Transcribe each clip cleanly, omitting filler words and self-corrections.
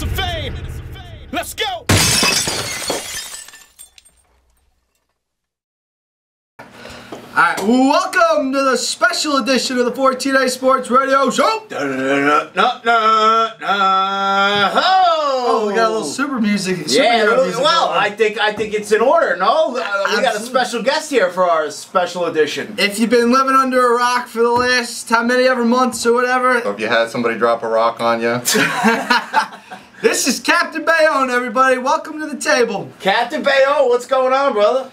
minutes of fame. Let's go. Alright, welcome to the special edition of the 14A Sports Radio Show! Oh, we got a little super music. Yeah, well, I think it's in order, no? We got a special guest here for our special edition. If you've been living under a rock for the last how many ever months or whatever. Or if you had somebody drop a rock on you. This is Captain Bayonne, everybody. Welcome to the table. Captain Bayonne, what's going on, brother?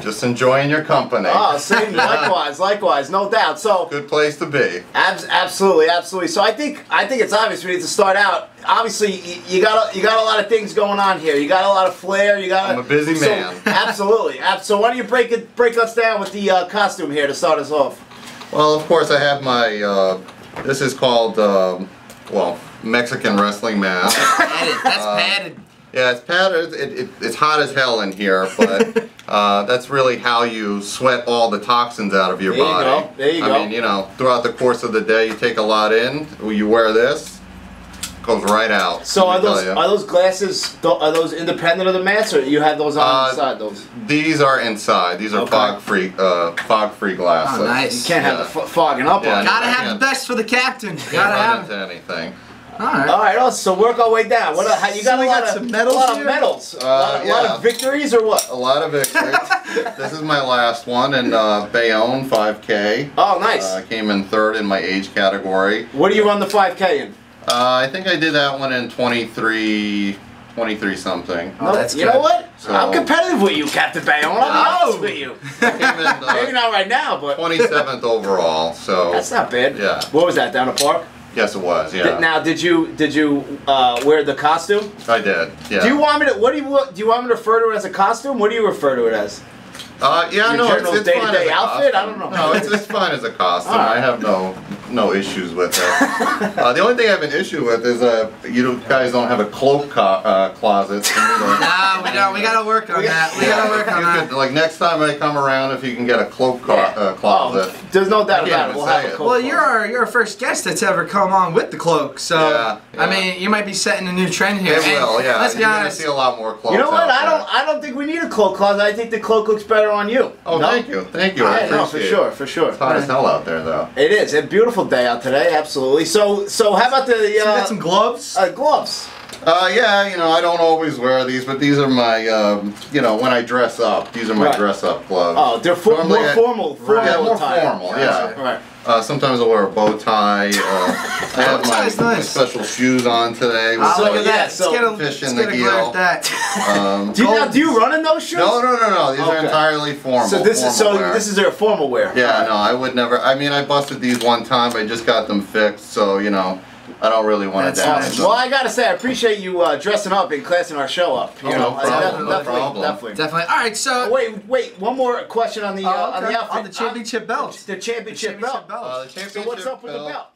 Just enjoying your company. Oh, same. Likewise, no doubt. So good place to be. Absolutely. So I think it's obvious we need to start out. Obviously, you got a lot of things going on here. You got a lot of flair. I'm a busy man. Absolutely. So why don't you break us down with the costume here to start us off? Well, of course, I have my. This is called well, Mexican wrestling mask. That's padded. Yeah, it's padded. It's hot as hell in here, but that's really how you sweat all the toxins out of your body. There you go. I mean, you know, throughout the course of the day, you take a lot in. You wear this, it goes right out. So are those glasses? Are those independent of the mask, or you have those on inside? Those. These are inside. These are fog-free glasses. Oh, nice. You can't have the fogging up on. Gotta have the best for the captain. Gotta have into anything. All right. So work our way down. You got a lot of medals. A lot of victories, or what? A lot of victories. This is my last one in Bayonne 5K. Oh, nice. I came in third in my age category. What do you run the 5K in? I think I did that one in 23 something. Oh, that's good. You know what? So, I'm competitive with you, Captain Bayonne. I'll be honest with you. I came in, Maybe not right now, but 27th overall. So that's not bad. Yeah. What was that, down the park? Yes, it was. Yeah. Now, did you wear the costume? I did. Yeah. Do you want me to? Do you want me to refer to it as a costume? What do you refer to it as? Yeah, no, it's fine day-to-day as a outfit. costume. I don't know. No, it's fine as a costume. Right. I have no issues with it. The only thing I have an issue with is you guys don't have a cloak closet. Nah, we don't. We gotta work on that. We gotta work on that. Like next time I come around, if you can get a cloak closet. There's no doubt about it. We'll have a cloak. Well, you're our first guest that's ever come on with the cloak, so Yeah. I mean, you might be setting a new trend here. It will, yeah. Let's be You're gonna honest. see a lot more cloaks. You know what? out there. I don't think we need a cloak closet. I think the cloak looks better on you. Oh, no? thank you. I appreciate no, for sure, for sure. It's hot as hell out there, though. It is a beautiful day out today. Absolutely. So how about the? You got some gloves. Gloves. Yeah, you know, I don't always wear these, but these are my, you know, when I dress up, these are my dress-up gloves. Oh, they're more formal. Yeah, more attire. formal. Yeah. Right. Sometimes I wear a bow tie. I have my special shoes on today. Oh, look at that. So fish in the gill. Do you run in those shoes? No. These are entirely formal. So this is their formal wear. Yeah, no, I would never. I mean, I busted these one time. I just got them fixed, so you know, I don't really want to damage them. Well, I gotta say, I appreciate you dressing up and classing our show up. You know, no problem. Definitely. All right, so wait. One more question on the outfit. On the championship belt. The championship belt. The championship So what's up with the belt?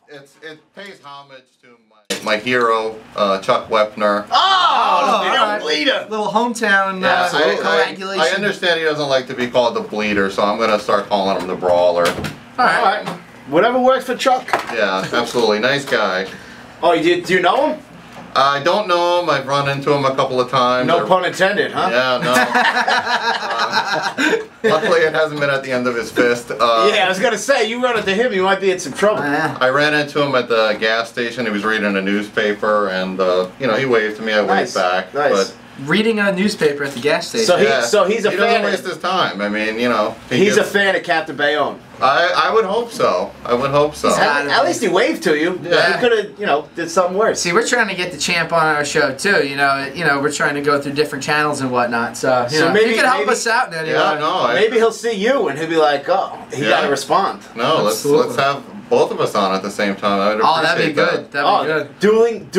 It pays homage to my hero, Chuck Wepner. Oh, the bleeder. Little hometown coagulation. I understand he doesn't like to be called the bleeder, so I'm gonna start calling him the brawler. All right. Whatever works for Chuck. Yeah, absolutely. Nice guy. Oh, do you know him? I don't know him. I've run into him a couple of times. No pun intended, huh? Yeah, no. Luckily, it hasn't been at the end of his fist. Yeah, I was gonna say, you run into him, you might be in some trouble. I ran into him at the gas station. He was reading a newspaper, and you know, he waved to me. I waved back. Nice. But reading a newspaper at the gas station. So he's a fan. He doesn't waste his time. I mean, you know. He's a fan of Captain Bayonne. I would hope so. I would hope so. At least he waved to you. Yeah. He could have, you know, did something worse. See, we're trying to get the champ on our show too. You know, we're trying to go through different channels and whatnot. So, maybe you can help us out in any way. Maybe he'll see you and he'll be like, oh, he got to respond. No, let's have both of us on at the same time. I'd appreciate that'd be good. That'd be good.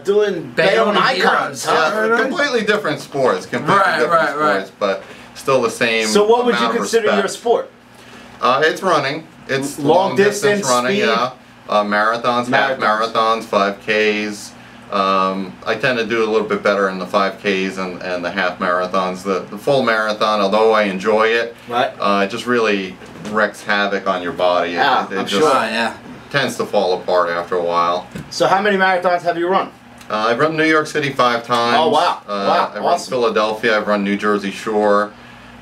Dueling Bayonne icons. Yeah, completely different sports. Sports, but still the same. So, what would you consider your sport? It's running. It's long distance running. speed? Yeah, marathons, half marathons, 5Ks. I tend to do a little bit better in the 5Ks and the half marathons. The full marathon, although I enjoy it, it just really wreaks havoc on your body. I'm sure. Tends to fall apart after a while. So how many marathons have you run? I've run New York City 5 times. Oh, wow. Wow, I've run Philadelphia, I've run New Jersey Shore.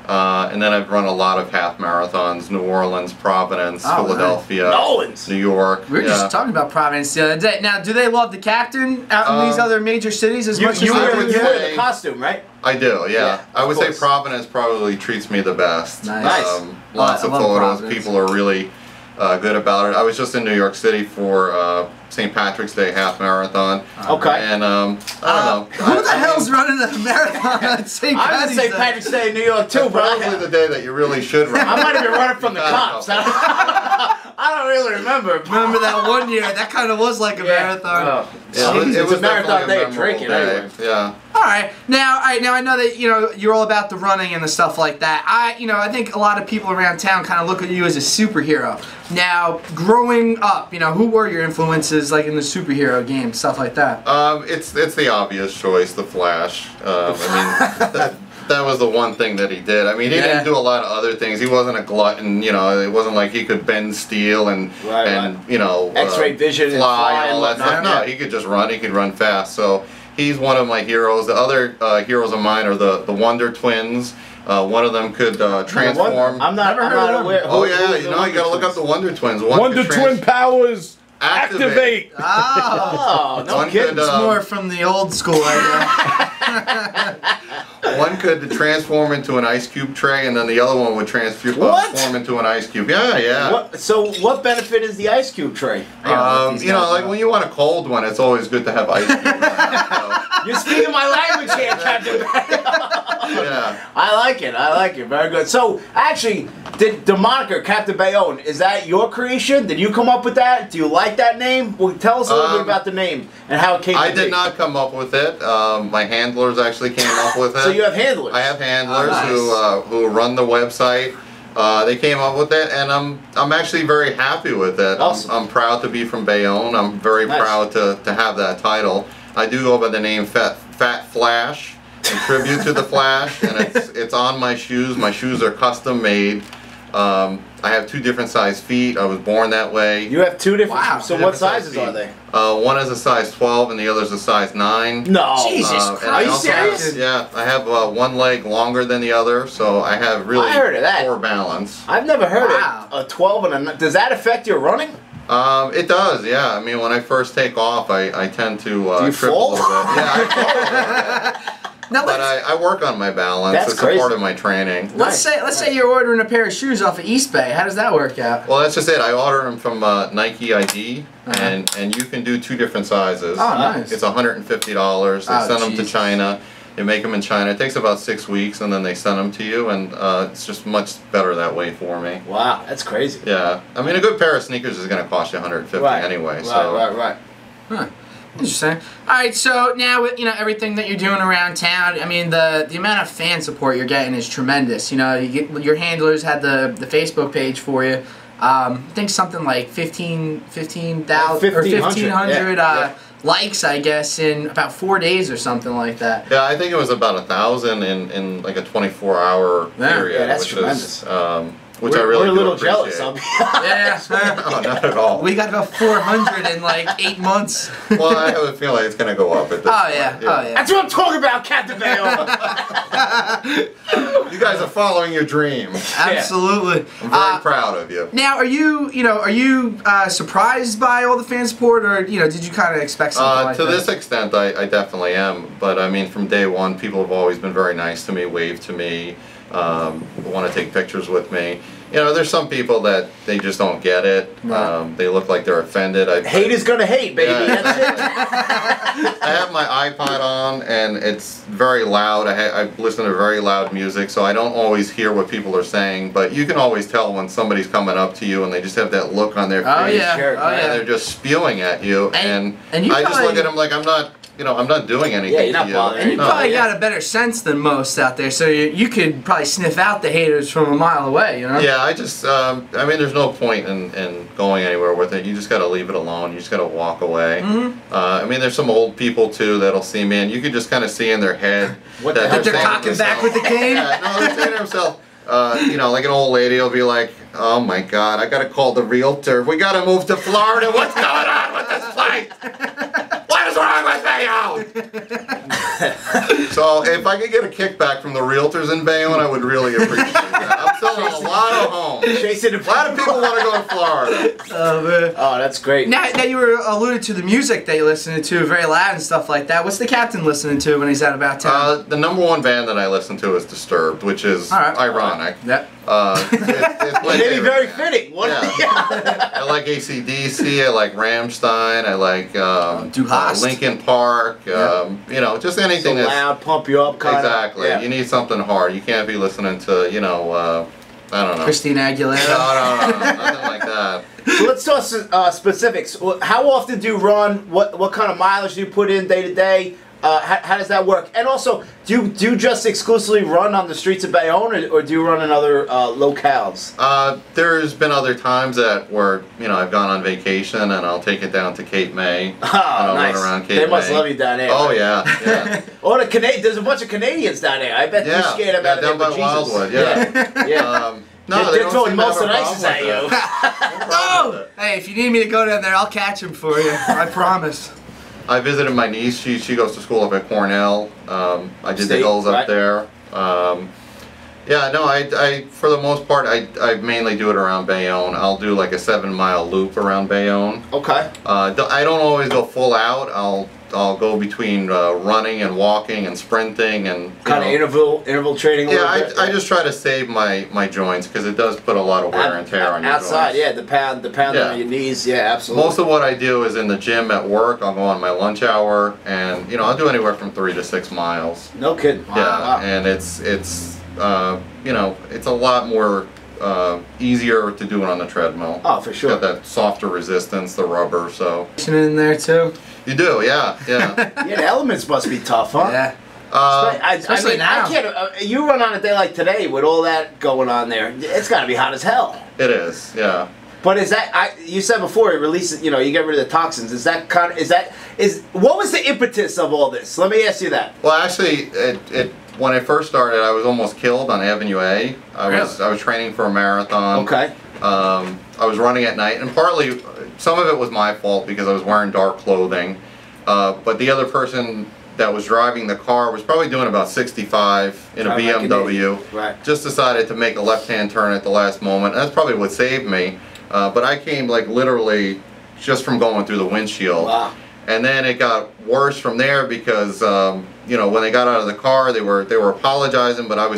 And then I've run a lot of half marathons: New Orleans, Providence, Philadelphia, New York. We were just talking about Providence the other day. Now, do they love the captain out in these other major cities as much as you they wear do? the costume, right? I do, yeah. I would say course. Providence probably treats me the best. Nice. Lots of photos. Providence. People are really good about it. I was just in New York City for St. Patrick's Day half marathon. Okay. And I don't know. Who the hell's running a marathon on St. I was in St. Patrick's Day in New York too, That's but probably the day that you really should run. I might have been running from the cops. I don't really remember. Remember that one year? That kind of was like a marathon. Oh. Yeah, Jeez, it's a marathon definitely day of memorable drinking day. anyway. Yeah. All right. Now I know that you're all about the running and the stuff like that. I think a lot of people around town kind of look at you as a superhero. Now, growing up, who were your influences like in the superhero game, stuff like that? It's the obvious choice, the Flash. I mean, that was the one thing that he did. I mean, he didn't do a lot of other things. He wasn't a glutton. It wasn't like he could bend steel and X-ray vision, fly and all that stuff. No, he could just run. He could run fast. So he's one of my heroes. The other heroes of mine are the Wonder Twins. One of them could transform. I'm not aware. Oh yeah, you gotta look up the Wonder Twins. Wonder Twin powers activate. Oh, no kidding. It's more from the old school, I One could transform into an ice cube tray, and then the other one would transform into an ice cube. Yeah. So what benefit is the ice cube tray? Like when you want a cold one, it's always good to have ice cubes. You're speaking my language here, Captain. Yeah. I like it. Very good. So, actually, the moniker Captain Bayonne, is that your creation? Did you come up with that? Do you like that name? Well, tell us a little bit about the name and how it came to be. I did not come up with it. My handlers actually came up with it. So you have handlers? I have handlers who run the website. They came up with it, and I'm actually very happy with it. Awesome. I'm proud to be from Bayonne. I'm very proud to have that title. I do go by the name Fat Flash, in tribute to the Flash, and it's on my shoes. My shoes are custom made. I have 2 different size feet. I was born that way. You have 2 different. Wow. So what sizes are they? One is a size 12 and the other is a size 9. No. Jesus Christ. Are you serious? I have one leg longer than the other, so I have really poor balance. I've never heard of a 12 and a 9. Does that affect your running? It does, yeah. I mean, when I first take off, I tend to trip fall? a little bit. Yeah, I fall a little bit. But I work on my balance. That's it's crazy. a part of my training. Let's say you're ordering a pair of shoes off of East Bay. How does that work out? Well, that's just it. I order them from Nike ID, and you can do 2 different sizes. Oh, nice. It's $150. They send them to China. They make them in China. It takes about 6 weeks, and then they send them to you, and it's just much better that way for me. Wow, that's crazy. Yeah. I mean, a good pair of sneakers is going to cost you $150 anyway. Right. Huh. Interesting. All right, so now with everything that you're doing around town, I mean the amount of fan support you're getting is tremendous. Your handlers had the Facebook page for you. I think something like 15,000 or 1,500 likes, I guess, in about 4 days or something like that. Yeah, I think it was about 1,000 in like a 24-hour period. Yeah, that's which tremendous. Which I really we're a little do jealous appreciate. of. Yeah. No, not at all. We got about 400 in like 8 months. Well, I have a feeling it's going to go up at this point. Yeah. That's what I'm talking about, Captain Bayonne. You guys are following your dream. Absolutely. I'm very proud of you. Now, are you surprised by all the fan support, or did you kind of expect something like that? To this extent, I definitely am. But I mean, from day one, people have always been very nice to me, waved to me, want to take pictures with me. There's some people that they just don't get it. Right. They look like they're offended. Hate is gonna hate, baby. Yeah. That's it. I have my iPod on, and it's very loud. I listen to very loud music, so I don't always hear what people are saying. But you can always tell when somebody's coming up to you, and they just have that look on their face. Oh yeah. And they're just spewing at you, and I just look at them like I'm not doing anything. Yeah, you're not to you. bothering. And you probably got a better sense than most out there, so you could probably sniff out the haters from a mile away, Yeah, I just, I mean, there's no point in going anywhere with it. You just got to leave it alone. You just got to walk away. I mean, there's some old people, too, that'll see me, and you can just kind of see in their head that they're cocking back with the cane? Yeah, no, they're saying to themselves, like an old lady will be like, oh my God, I got to call the realtor. We got to move to Florida. What's going on with this place? What is wrong with Bayonne? So if I could get a kickback from the realtors in Bayonne, I would really appreciate that. I'm selling a lot of homes. A lot of people want to go to Florida. Oh man. Oh, that's great. Now you were alluded to the music that you're listening to, very loud and stuff like that. What's the captain listening to when he's out about town? The #1 band that I listen to is Disturbed, which is ironic. Yep. It's Maybe very fitting. Yeah. I like AC/DC, I like Rammstein, I like Linkin Park, you know, just anything that's loud, pump you up kind of. Exactly. You need something hard. You can't be listening to, you know, I don't know. Christina Aguilera. No, nothing like that. So let's talk specifics. How often do you run? What kind of mileage do you put in day to day? How does that work? And also, do you just exclusively run on the streets of Bayonne, or do you run in other locales? There's been other times where you know I've gone on vacation and I'll take it down to Cape May. Oh, nice. Run around Cape they must May. love you down there. Oh right? yeah. Oh, there's a bunch of Canadians down there. I bet they're scared about down by Jesus. Wildwood. Yeah. No, they're throwing most of the ices at you. Oh! Hey, if you need me to go down there, I'll catch him for you. I promise. I visited my niece. She goes to school up at Cornell. I did the hills up there. Yeah, no, I for the most part I mainly do it around Bayonne. I'll do like a 7-mile loop around Bayonne. Okay. I don't always go full out. I'll go between running and walking and sprinting and kind of interval training. Yeah, I just try to save my joints because it does put a lot of wear and tear on your outside, joints. the pound on your knees. Yeah, absolutely. Most of what I do is in the gym at work. I'll go on my lunch hour, and you know I'll do anywhere from 3 to 6 miles. No kidding. Yeah, wow. and it's you know it's a lot more easier to do it on the treadmill. Oh, for sure. Got that softer resistance, the rubber. So in there too. You do, yeah. Yeah, the elements must be tough, huh? Yeah. Especially now. I can't, you run on a day like today with all that going on there. It's got to be hot as hell. It is, yeah. But is that you said before it releases? You know, you get rid of the toxins. Is that what was the impetus of all this? Let me ask you that. Well, actually, when I first started, I was almost killed on Avenue A. I was training for a marathon. Okay. I was running at night, and partly some of it was my fault because I was wearing dark clothing. But the other person that was driving the car was probably doing about 65 in a BMW. Right. Just decided to make a left-hand turn at the last moment. That's probably what saved me. But I came like literally just from going through the windshield. Wow. And then it got worse from there because you know when they got out of the car they were apologizing, but I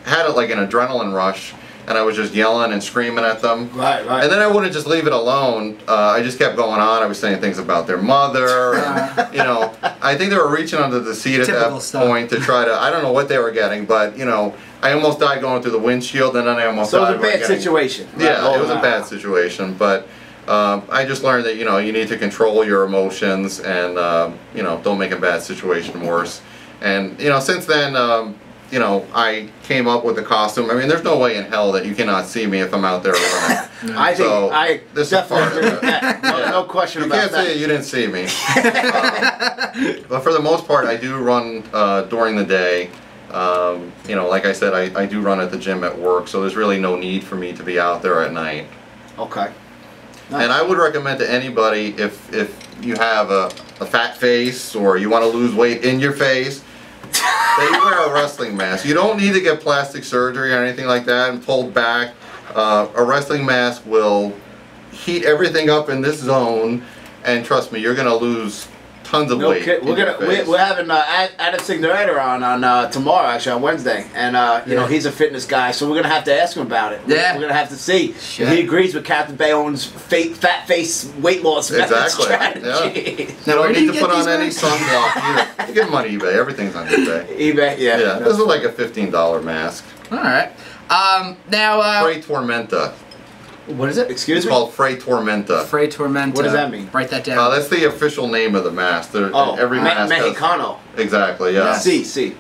had it like an adrenaline rush. And I was just yelling and screaming at them. Right. And then I wouldn't just leave it alone. I just kept going on. I was saying things about their mother. And, you know, I think they were reaching under the seat at that point to try to, I don't know what they were getting, but, you know, I almost died going through the windshield and then I almost died. So it was a bad situation. Yeah, it was a bad situation. But I just learned that, you know, you need to control your emotions and, you know, don't make a bad situation worse. And, you know, since then, you know, I came up with the costume. I mean, there's no way in hell that you cannot see me if I'm out there running. I think I definitely agree with that. No question about that. You can't say you didn't see me. But for the most part, I do run during the day. You know, like I said, I do run at the gym at work, so there's really no need for me to be out there at night. Okay. Nice. And I would recommend to anybody if you have a fat face or you want to lose weight in your face, that you wear a wrestling mask. You don't need to get plastic surgery or anything like that and pulled back. A wrestling mask will heat everything up in this zone, and trust me, you're gonna lose tons of weight. We're having Adam Signoretta on tomorrow, actually on Wednesday, and you know he's a fitness guy, so we're gonna have to ask him about it. Yeah, we're gonna have to see if he agrees with Captain Bayonne's fat face weight loss strategy. Yeah. You don't need to put on any sunblock. You get them on eBay. Everything's on eBay. eBay, yeah. Yeah, this is like a $15 mask. All right. Now. Frey Tormenta. What is it? Excuse me? It's called Frey Tormenta. Frey Tormenta. What does that mean? Write that down. That's the official name of the mask. Every mask Mexicano. Exactly, yeah. Sí.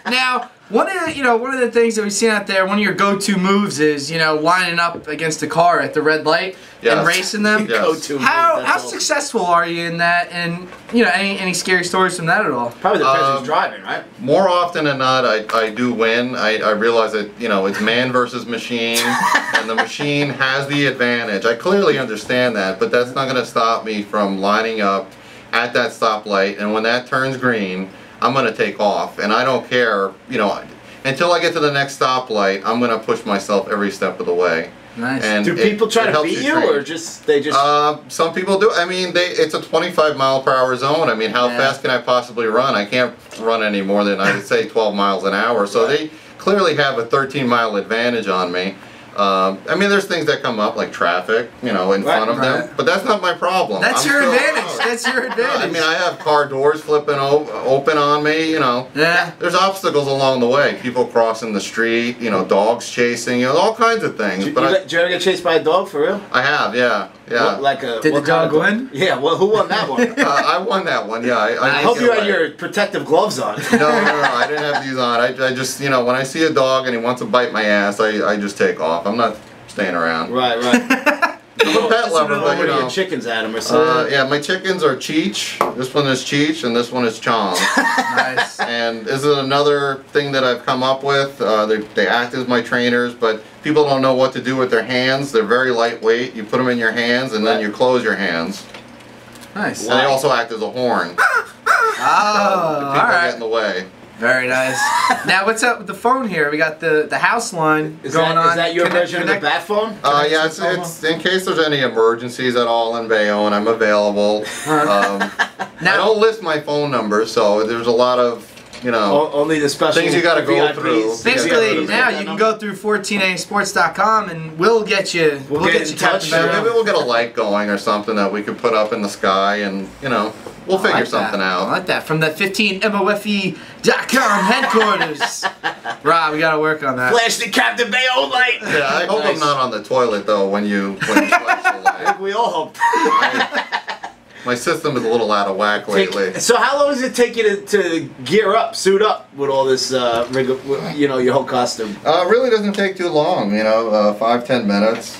Now, one of the things that we've seen out there, one of your go-to moves is, you know, lining up against a car at the red light and racing them. Yes. How successful are you in that? And you know, any scary stories from that at all? Probably the person who's driving, right? More often than not, I do win. I realize that, you know, it's man versus machine, and the machine has the advantage. I clearly understand that, but that's not going to stop me from lining up at that stoplight, and when that turns green, I'm going to take off, and I don't care, you know, until I get to the next stoplight, I'm going to push myself every step of the way. Nice. And do people try to beat you, or they just? Some people do. I mean, it's a 25-mile-per-hour zone. I mean, how fast can I possibly run? I can't run any more than, I would say, 12 miles an hour. So they clearly have a 13-mile advantage on me. I mean, there's things that come up like traffic, you know, in front of them, but that's not my problem. That's your advantage. That's your advantage. I mean, I have car doors flipping open on me, you know. Yeah. There's obstacles along the way. People crossing the street, you know, dogs chasing, you know, all kinds of things. Did you ever get chased by a dog for real? I have, yeah. What, did the dog win? Yeah. Well, who won that one? I won that one. Yeah. I hope you had your protective gloves on. No, I didn't have these on. I just, you know, when I see a dog and he wants to bite my ass, I just take off. I'm not staying around. Right. I'm a pet lover, but you know. Your chickens at him or something. Yeah, my chickens are Cheech. This one is Cheech, and this one is Chong. Nice. And this is another thing that I've come up with. They act as my trainers, but people don't know what to do with their hands. They're very lightweight. You put them in your hands, and then you close your hands. Nice. And they also act as a horn. Oh, People get in the way. Very nice. Now, what's up with the phone here? We got the house line going on. Is that your version of the bat phone? Yeah, it's in case there's any emergencies at all in Bayonne, I'm available. I don't list my phone number, so there's a lot of, you know, only the special things you got to go VIPs. through. Basically, now you can go through 14asports.com and we'll get you. We'll get in touch. Maybe we'll get a light going or something that we could put up in the sky, and you know, we'll figure something out. I like that. From the 15mofe.com headquarters. Rob, we got to work on that. Flash the Captain Bayonne light. Yeah, I hope I'm not on the toilet though when you flash the light. I think we all hope. My system is a little out of whack lately. So how long does it take you to gear up, suit up with all this, you know, your whole costume? It really doesn't take too long, you know, 5-10 minutes.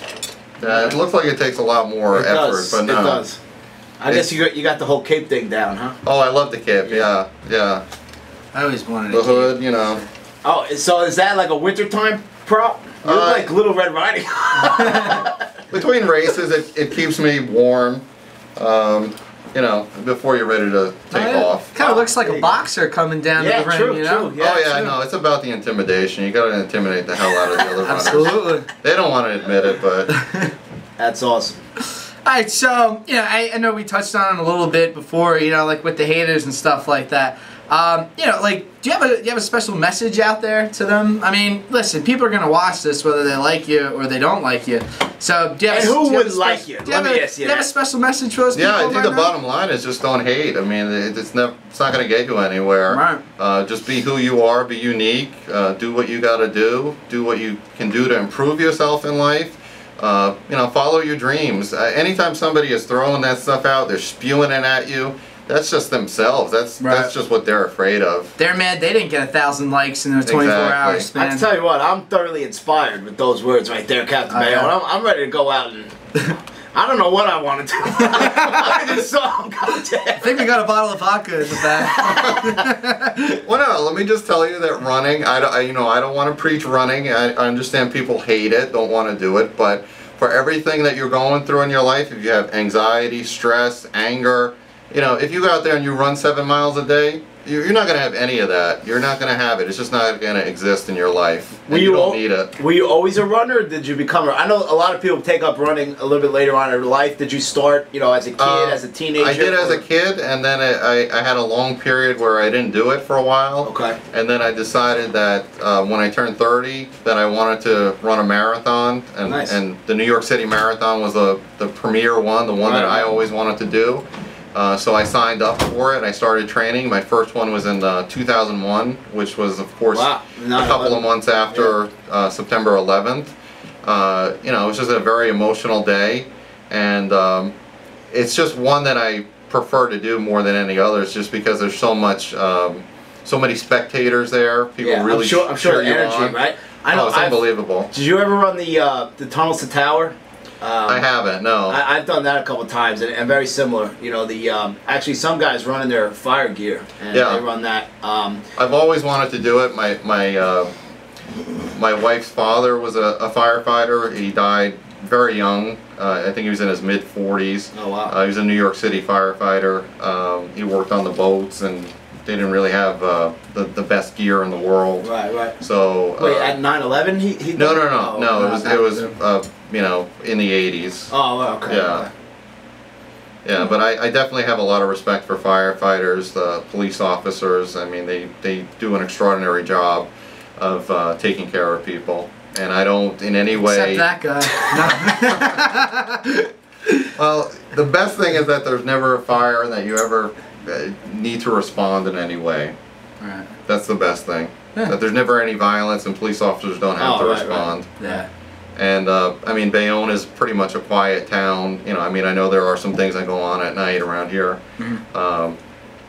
It looks like it takes a lot more effort, but no. It does. I guess you got the whole cape thing down, huh? Oh, I love the cape, yeah. I always wanted the hood, you know. Oh, so is that like a wintertime prop? You look like Little Red Riding. Between races, it keeps me warm. You know, before you're ready to take off. Kind of looks like a boxer coming down to the ring, you know? Yeah, I know. It's about the intimidation. You got to intimidate the hell out of the other runners. Absolutely. They don't want to admit it, but that's awesome. All right, so you know, I know we touched on it a little bit before, you know, like with the haters and stuff like that. You know, like, do you have a special message out there to them? I mean, listen, people are gonna watch this whether they like you or they don't like you. So, do you have? And who wouldn't like you? Let me ask you. Do you have a special message for those people? Yeah, I think the bottom line is just don't hate. I mean, it's not gonna get you anywhere. Right. Just be who you are. Be unique. Do what you got to do. Do what you can do to improve yourself in life. You know, follow your dreams. Anytime somebody is throwing that stuff out, they're spewing it at you. That's just themselves. That's just what they're afraid of. They're mad they didn't get 1,000 likes in their 24-hour span. I tell you what, I'm thoroughly inspired with those words right there, Captain Bayonne. I'm ready to go out and I don't know what I want to do. I mean, this song. I think we got a bottle of vodka in the back. Well, no, let me just tell you that running. I don't want to preach running. I understand people hate it, don't want to do it, but for everything that you're going through in your life, if you have anxiety, stress, anger. You know, if you go out there and you run 7 miles a day, you're not going to have any of that. You're not going to have it. It's just not going to exist in your life. You don't need it. Were you always a runner, or did you become a... I know a lot of people take up running a little bit later on in their life. Did you start, you know, as a kid, as a teenager? I did as a kid, and then I had a long period where I didn't do it for a while. Okay. And then I decided that when I turned 30, that I wanted to run a marathon. And, and the New York City Marathon was the premier one, the one that I always wanted to do. So I signed up for it. I started training. My first one was in 2001, which was, of course, a couple of months after September 11th. You know, it was just a very emotional day, and it's just one that I prefer to do more than any others, just because there's so much, so many spectators there. People really I'm sure the energy, right? I know, it's unbelievable. Did you ever run the Tunnels to Tower? I haven't, no. I've done that a couple of times, and very similar. You know, the actually some guys run in their fire gear, and they run that. I've always wanted to do it. My wife's father was a firefighter. He died very young. I think he was in his mid-40s. Oh, wow. He was a New York City firefighter. He worked on the boats, and they didn't really have the best gear in the world. Right. So wait, at 9/11 he no. Oh, It was you know, in the 80s. Oh, okay. Yeah. Okay. Yeah, but I definitely have a lot of respect for firefighters, police officers. I mean, they do an extraordinary job of taking care of people, and I don't in any way. Except that guy. No. Well, the best thing is that there's never a fire that you ever need to respond in any way. Right. That's the best thing. Yeah. That there's never any violence and police officers don't have to right, respond. Right. Yeah. And I mean, Bayonne is pretty much a quiet town. You know, I mean, I know there are some things that go on at night around here,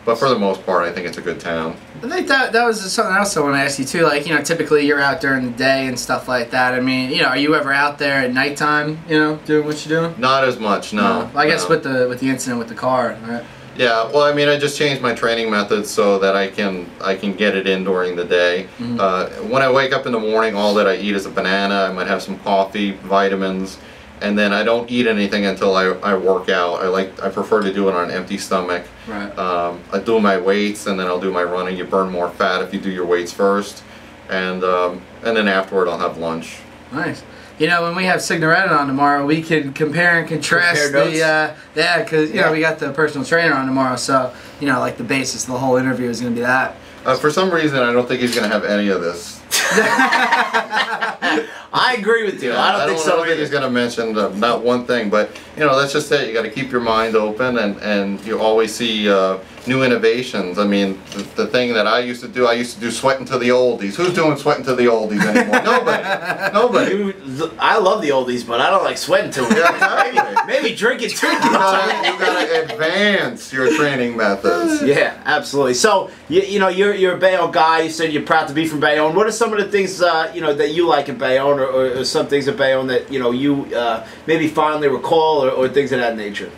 but for the most part, I think it's a good town. I think that was something else I want to ask you too. Like, you know, typically you're out during the day and stuff like that. I mean, you know, are you ever out there at nighttime? You know, doing what you're doing? Not as much, no. I guess with the incident with the car, right? Yeah, well, I mean, I just changed my training methods so that I can get it in during the day. When I wake up in the morning, all that I eat is a banana. I might have some coffee, vitamins, and then I don't eat anything until I work out. I prefer to do it on an empty stomach. Right. I do my weights, and then I'll do my running. You burn more fat if you do your weights first, and then afterward I'll have lunch. Nice. You know, when we have Signoretta on tomorrow, we can compare and contrast because you know, we got the personal trainer on tomorrow, so you know, like the basis of the whole interview is going to be that. For some reason, I don't think he's going to have any of this. I agree with you. Yeah, I don't think think he's going to mention not one thing, but you know, that's just it. You got to keep your mind open, and you always see new innovations. I mean, the thing that I used to do sweating to the oldies. Who's doing sweating to the oldies anymore? Nobody. I love the oldies, but I don't like sweating to them. Yeah, maybe drinking too. You gotta advance your training methods. Yeah, absolutely. So you know, you're a Bayonne guy. You said you're proud to be from Bayonne. What are some of the things you know, that you like in Bayonne, or some things in Bayonne that you know you maybe fondly recall, or things of that nature?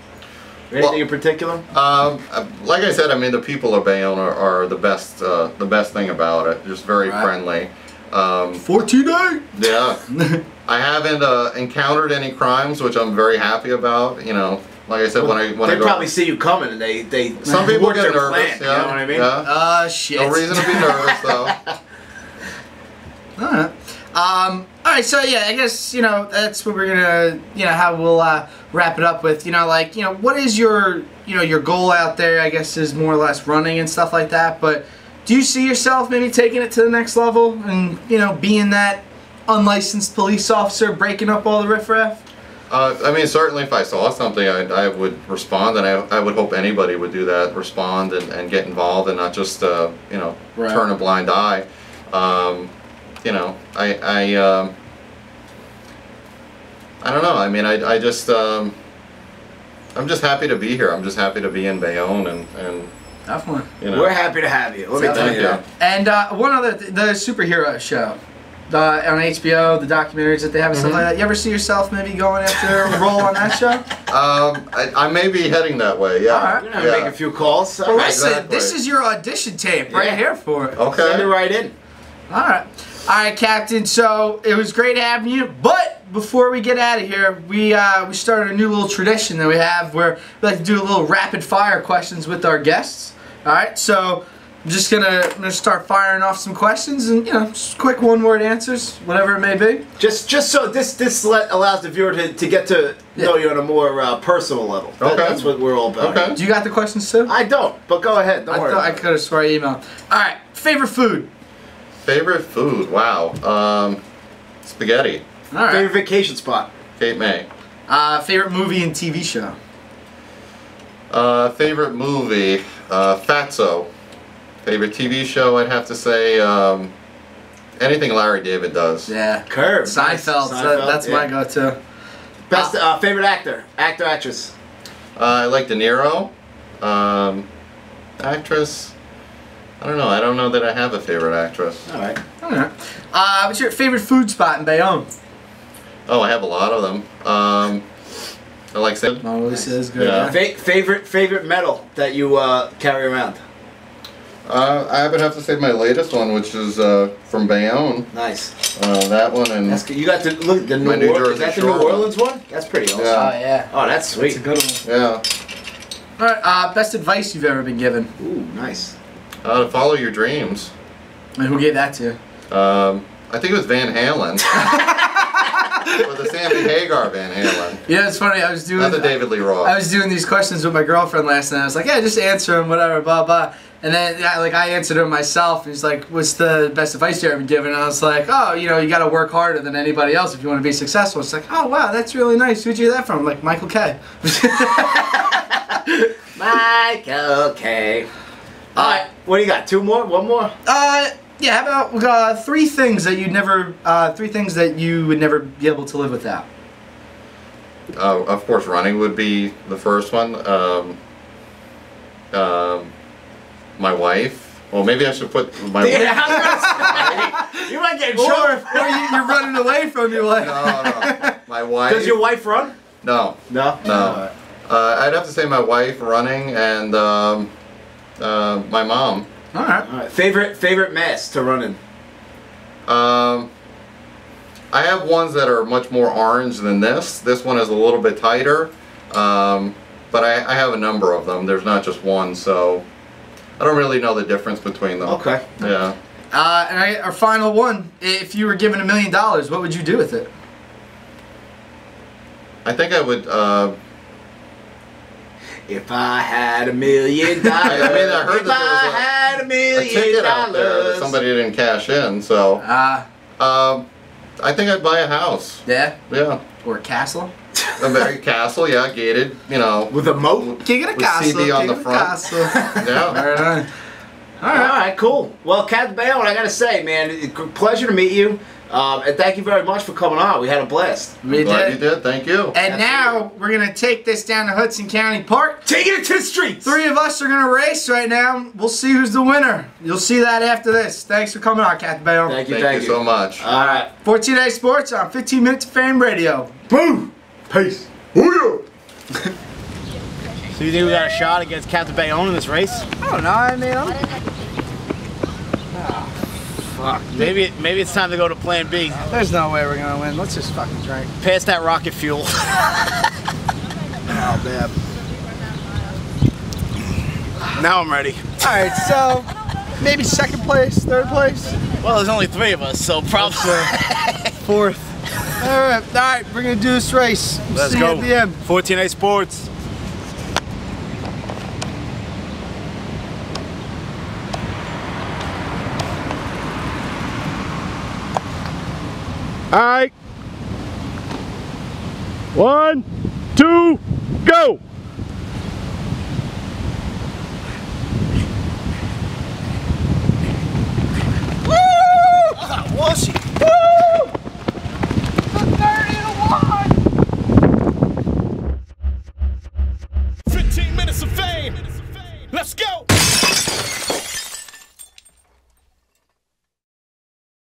Anything in particular? Like I said, I mean, the people of Bayonne are the best thing about it. Just very friendly. 14A. Yeah. I haven't encountered any crimes, which I'm very happy about. You know, like I said, when I they go, probably see you coming, and they some people work get their nervous. plan, you know what I mean? Yeah. Shit. No reason to be nervous though. Alright. Alright, so yeah, I guess, you know, that's what we're gonna, you know, how we'll wrap it up with. You know, like, you know, what is your, you know, your goal out there, I guess, is more or less running and stuff like that, but do you see yourself maybe taking it to the next level and, you know, being that unlicensed police officer breaking up all the riffraff? I mean, certainly if I saw something, I would respond, and I would hope anybody would do that, respond and get involved, and not just, you know, turn a blind eye. You know, I don't know. I mean, I just, I'm just happy to be here. I'm just happy to be in Bayonne, and Definitely. you know. We're happy to have you. Let me tell you that. And one other, the superhero show. On HBO, the documentaries that they have and stuff like that. You ever see yourself maybe going after a role on that show? I may be heading that way, yeah. All right. You're gonna make a few calls. Well, listen, Exactly. this is your audition tape right here for it. Okay. Send it right in. All right. All right, Captain. So it was great having you. But before we get out of here, we started a new little tradition that we have where we like to do a little rapid fire questions with our guests. All right. So I'm just gonna start firing off some questions, and you know, just quick one-word answers, whatever it may be. Just so this allows the viewer to get to know you on a more personal level. That's what we're all about. Okay. Do you got the questions too? I don't, but go ahead. Don't I worry. thought I could have swore I emailed. All right. Favorite food. Favorite food? Wow. Spaghetti. All right. Favorite vacation spot. Cape May. Favorite movie and TV show. Favorite movie? Fatso. Favorite TV show? I'd have to say anything Larry David does. Yeah. Curb. Seinfeld. That's my go-to. Best favorite actor, actress. I like De Niro. Actress. I don't know. I don't know that I have a favorite actress. All right. All right. What's your favorite food spot in Bayonne? Oh, I have a lot of them. I like salmon. Oh, this is good. Yeah. Favorite medal that you carry around. I would have to say my latest one, which is from Bayonne. Nice. That one and that's good. You got to look at the New Orleans. Is that the New Orleans one? That's pretty awesome. Oh yeah. Oh, that's sweet. That's a good one. yeah. All right. Best advice you've ever been given? Ooh, nice. To follow your dreams. And who gave that to you? I think it was Van Halen. Or the Sammy Hagar Van Halen. Yeah, it's funny. I was doing. Not the David Lee Roth. I was doing these questions with my girlfriend last night. I was like, yeah, just answer them, whatever, blah blah. And then I answered him myself. He's like, what's the best advice you ever been given? And I was like, oh, you got to work harder than anybody else if you want to be successful. It's like, oh wow, that's really nice. Who'd you hear that from? I'm like, Michael K. Michael K. All right, what do you got? 2 more? 1 more? Yeah. How about 3 things that you'd never, 3 things that you would never be able to live without? Of course, running would be the first one. My wife. Well, maybe I should put my wife. You might get in trouble. Or you're running away from your wife. No. My wife. Does your wife run? No. No? No. I'd have to say my wife running and my mom. All right. All right. Favorite mask to run in? I have ones that are much more orange than this. This one is a little bit tighter, but I have a number of them. There's not just one, so I don't really know the difference between them. Okay. Yeah. And our final one, if you were given $1 million, what would you do with it? I think I would. If I had $1 million, I mean, I heard if that I had $1 million, a ticket out there that somebody didn't cash in, so. I think I'd buy a house. Yeah. Yeah. Or a castle. A very castle, yeah, gated, with a moat. King of the castle. CD on the front. Yeah. All right. All right, cool. Well, Captain Bayonne, I gotta say, man, pleasure to meet you. And thank you very much for coming on. We had a blast. We Glad did. you did. Thank you. And now we're gonna take this down to Hudson County Park. Taking it to the streets. 3 of us are gonna race right now. We'll see who's the winner. You'll see that after this. Thanks for coming on, Captain Bayonne. Thank you. Thank you so much. All right. 14 Day Sports on 15 Minutes of Fame Radio. Boom. Peace. So you think we got a shot against Captain Bayonne in this race? I don't know. I mean, Fuck. Maybe it's time to go to Plan B. there's no way we're gonna win. Let's just fucking drink. Pass that rocket fuel. Oh, man. Now I'm ready. All right, so maybe 2nd place, 3rd place, Well, there's only 3 of us, so probably 4th. All right, we're gonna do this race. Let's see go. you at the end. 14A Sports. All right. 1, 2, go. Was she? Woo! The 30-1. 15 minutes of fame. Let's go.